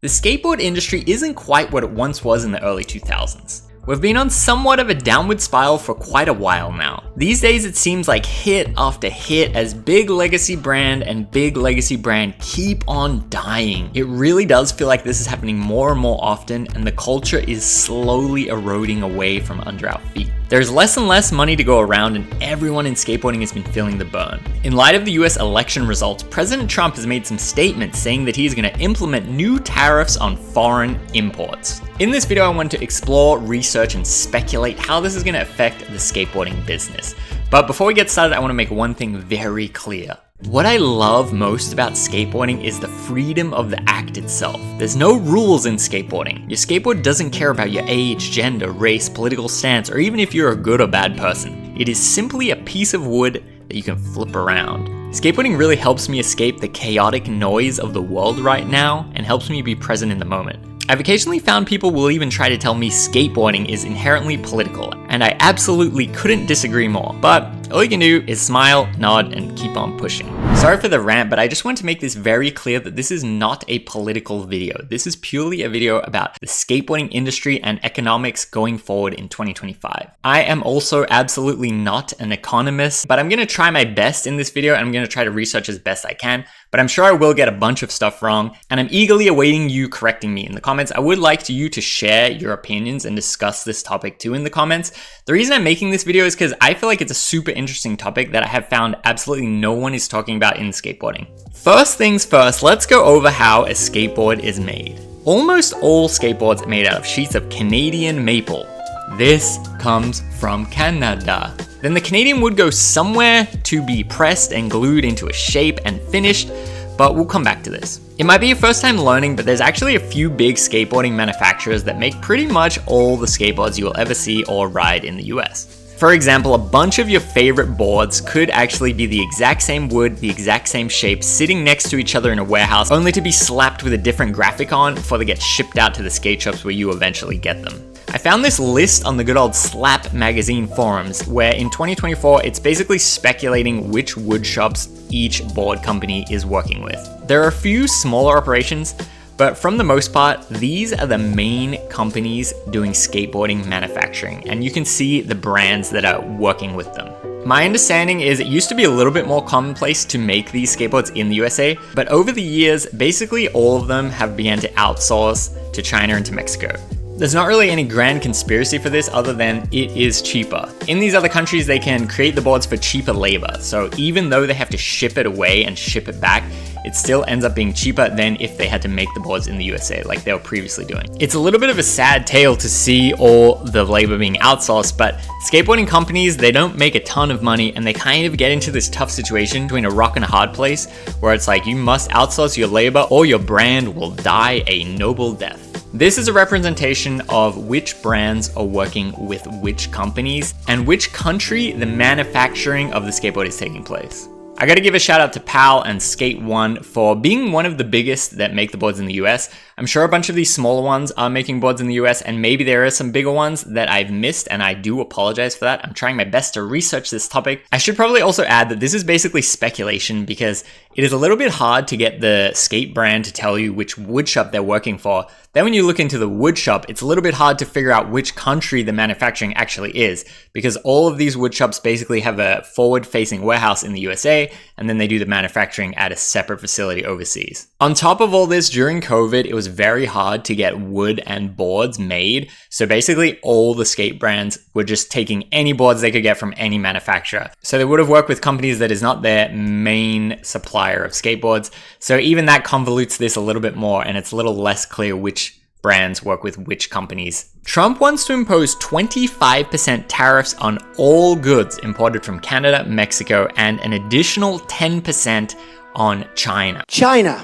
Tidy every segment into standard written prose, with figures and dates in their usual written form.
The skateboard industry isn't quite what it once was in the early 2000s. We've been on somewhat of a downward spiral for quite a while now. These days it seems like hit after hit as big legacy brand and big legacy brand keep on dying. It really does feel like this is happening more and more often, and the culture is slowly eroding away from under our feet. There's less and less money to go around, and everyone in skateboarding has been feeling the burn. In light of the US election results, President Trump has made some statements saying that he's going to implement new tariffs on foreign imports. In this video, I want to explore, research, and speculate how this is going to affect the skateboarding business. But before we get started, I want to make one thing very clear. What I love most about skateboarding is the freedom of the act itself. There's no rules in skateboarding. Your skateboard doesn't care about your age, gender, race, political stance, or even if you're a good or bad person. It is simply a piece of wood that you can flip around. Skateboarding really helps me escape the chaotic noise of the world right now and helps me be present in the moment. I've occasionally found people will even try to tell me skateboarding is inherently political, and I absolutely couldn't disagree more, but all you can do is smile, nod, and keep on pushing. Sorry for the rant, but I just want to make this very clear that this is not a political video. This is purely a video about the skateboarding industry and economics going forward in 2025. I am also absolutely not an economist, but I'm going to try my best in this video, and I'm going to try to research as best I can, but I'm sure I will get a bunch of stuff wrong, and I'm eagerly awaiting you correcting me in the comments. I would like you to share your opinions and discuss this topic too in the comments. The reason I'm making this video is because I feel like it's a super interesting topic that I have found absolutely no one is talking about in skateboarding. First things first, let's go over how a skateboard is made. Almost all skateboards are made out of sheets of Canadian maple. This comes from Canada. Then the Canadian wood goes somewhere to be pressed and glued into a shape and finished, but we'll come back to this. It might be your first time learning, but there's actually a few big skateboarding manufacturers that make pretty much all the skateboards you will ever see or ride in the US. For example, a bunch of your favorite boards could actually be the exact same wood, the exact same shape, sitting next to each other in a warehouse, only to be slapped with a different graphic on before they get shipped out to the skate shops where you eventually get them. I found this list on the good old Slap magazine forums, where in 2024, it's basically speculating which wood shops each board company is working with. There are a few smaller operations, but from the most part, these are the main companies doing skateboarding manufacturing, and you can see the brands that are working with them. My understanding is it used to be a little bit more commonplace to make these skateboards in the USA, but over the years, basically all of them have begun to outsource to China and to Mexico. There's not really any grand conspiracy for this other than it is cheaper. In these other countries, they can create the boards for cheaper labor. So even though they have to ship it away and ship it back, it still ends up being cheaper than if they had to make the boards in the USA like they were previously doing. It's a little bit of a sad tale to see all the labor being outsourced, but skateboarding companies, they don't make a ton of money, and they kind of get into this tough situation between a rock and a hard place where it's like you must outsource your labor or your brand will die a noble death. This is a representation of which brands are working with which companies and which country the manufacturing of the skateboard is taking place. I gotta give a shout out to PAL and Skate One for being one of the biggest that make the boards in the US. I'm sure a bunch of these smaller ones are making boards in the US, and maybe there are some bigger ones that I've missed, and I do apologize for that. I'm trying my best to research this topic. I should probably also add that this is basically speculation because it is a little bit hard to get the skate brand to tell you which wood shop they're working for. Then when you look into the wood shop, it's a little bit hard to figure out which country the manufacturing actually is, because all of these wood shops basically have a forward-facing warehouse in the USA, and then they do the manufacturing at a separate facility overseas. On top of all this, during COVID, it was very hard to get wood and boards made. So basically all the skate brands were just taking any boards they could get from any manufacturer. So they would have worked with companies that is not their main supplier of skateboards. So even that convolutes this a little bit more, and it's a little less clear which brands work with which companies. Trump wants to impose 25% tariffs on all goods imported from Canada, Mexico, and an additional 10% on China. China.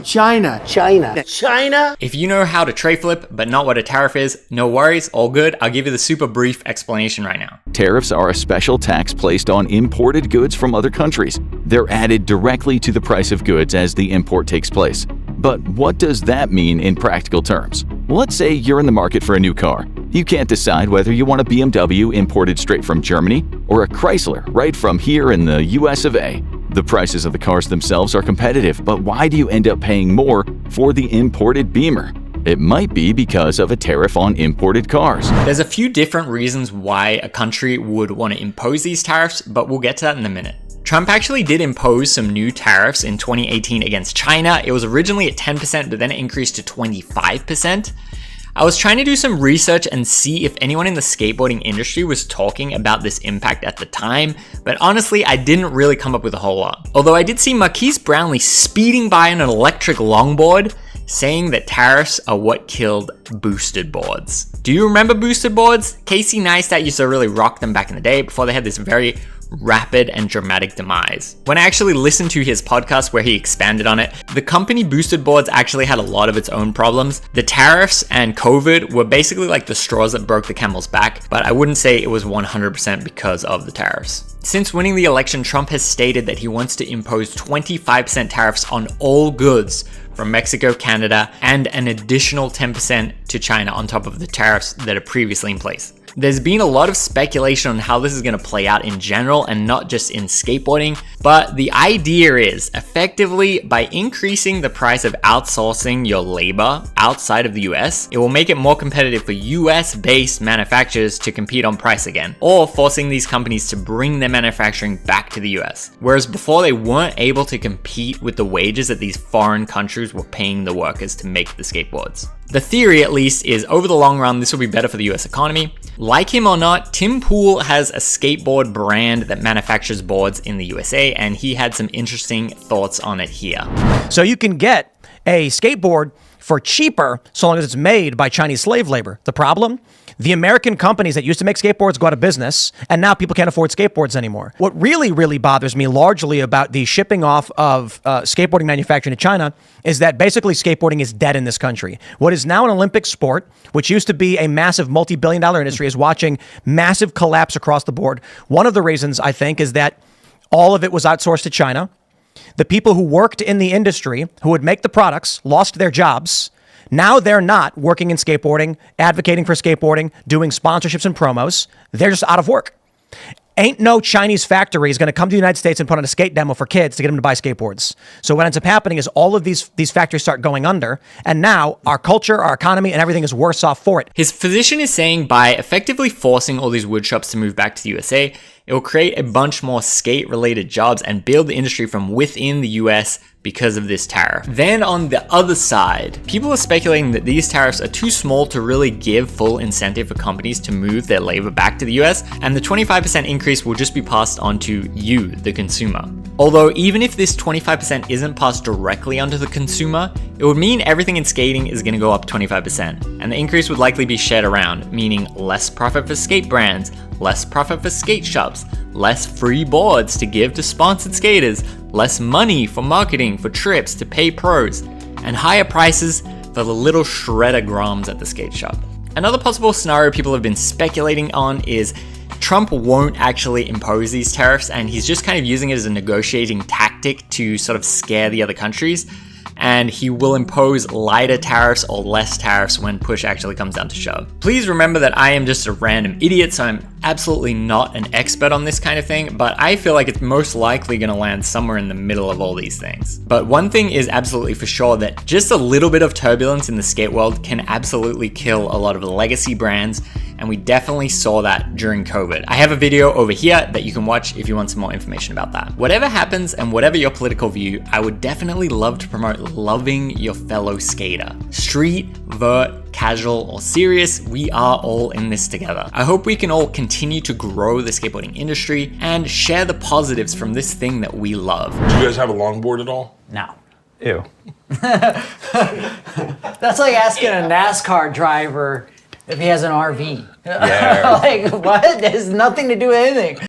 If you know how to tray flip, but not what a tariff is, no worries, all good. I'll give you the super brief explanation right now. Tariffs are a special tax placed on imported goods from other countries. They're added directly to the price of goods as the import takes place. But what does that mean in practical terms? Let's say you're in the market for a new car. You can't decide whether you want a BMW imported straight from Germany or a Chrysler right from here in the US of A. The prices of the cars themselves are competitive, but why do you end up paying more for the imported Beamer? It might be because of a tariff on imported cars. There's a few different reasons why a country would want to impose these tariffs, but we'll get to that in a minute. Trump actually did impose some new tariffs in 2018 against China. It was originally at 10%, but then it increased to 25%. I was trying to do some research and see if anyone in the skateboarding industry was talking about this impact at the time, but honestly, I didn't really come up with a whole lot. Although I did see Marquise Brownlee speeding by on an electric longboard, saying that tariffs are what killed boosted boards. Do you remember boosted boards? Casey Neistat used to really rock them back in the day before they had this very rapid and dramatic demise. When I actually listened to his podcast where he expanded on it, the company Boosted Boards actually had a lot of its own problems. The tariffs and COVID were basically like the straws that broke the camel's back, but I wouldn't say it was 100% because of the tariffs. Since winning the election, Trump has stated that he wants to impose 25% tariffs on all goods from Mexico, Canada, and an additional 10% to China on top of the tariffs that are previously in place. There's been a lot of speculation on how this is going to play out in general and not just in skateboarding, but the idea is effectively by increasing the price of outsourcing your labor outside of the US, it will make it more competitive for US-based manufacturers to compete on price again, or forcing these companies to bring their manufacturing back to the US. Whereas before they weren't able to compete with the wages that these foreign countries were paying the workers to make the skateboards. The theory, at least, is over the long run, this will be better for the US economy. Like him or not, Tim Pool has a skateboard brand that manufactures boards in the USA, and he had some interesting thoughts on it here. So you can get a skateboard for cheaper so long as it's made by Chinese slave labor. The problem? The American companies that used to make skateboards go out of business, and now people can't afford skateboards anymore. What really, really bothers me largely about the shipping off of skateboarding manufacturing to China is that basically skateboarding is dead in this country. What is now an Olympic sport, which used to be a massive multi-billion-dollar industry, is watching massive collapse across the board. One of the reasons, I think, is that all of it was outsourced to China. The people who worked in the industry, who would make the products, lost their jobs. Now they're not working in skateboarding, advocating for skateboarding, doing sponsorships and promos. They're just out of work. Ain't no Chinese factory is going to come to the United States and put on a skate demo for kids to get them to buy skateboards. So what ends up happening is all of these factories start going under, and now our culture, our economy, and everything is worse off for it. His physician is saying by effectively forcing all these wood shops to move back to the USA, it will create a bunch more skate-related jobs and build the industry from within the US because of this tariff. Then on the other side, people are speculating that these tariffs are too small to really give full incentive for companies to move their labor back to the US, and the 25% increase will just be passed on to you, the consumer. Although even if this 25% isn't passed directly onto the consumer, it would mean everything in skating is going to go up 25%, and the increase would likely be shared around, meaning less profit for skate brands, less profit for skate shops, less free boards to give to sponsored skaters, less money for marketing, for trips, to pay pros, and higher prices for the little shredder groms at the skate shop. Another possible scenario people have been speculating on is Trump won't actually impose these tariffs, and he's just kind of using it as a negotiating tactic to sort of scare the other countries. And he will impose lighter tariffs or less tariffs when push actually comes down to shove. Please remember that I am just a random idiot, so I'm absolutely not an expert on this kind of thing, but I feel like it's most likely going to land somewhere in the middle of all these things. But one thing is absolutely for sure, that just a little bit of turbulence in the skate world can absolutely kill a lot of the legacy brands, and we definitely saw that during COVID. I have a video over here that you can watch if you want some more information about that. Whatever happens and whatever your political view, I would definitely love to promote loving your fellow skater. Street, vert, casual, or serious, we are all in this together. I hope we can all continue to grow the skateboarding industry and share the positives from this thing that we love. Do you guys have a longboard at all? No. Ew. That's like asking a NASCAR driver if he has an RV. Yeah. Like, what? It has nothing to do with anything.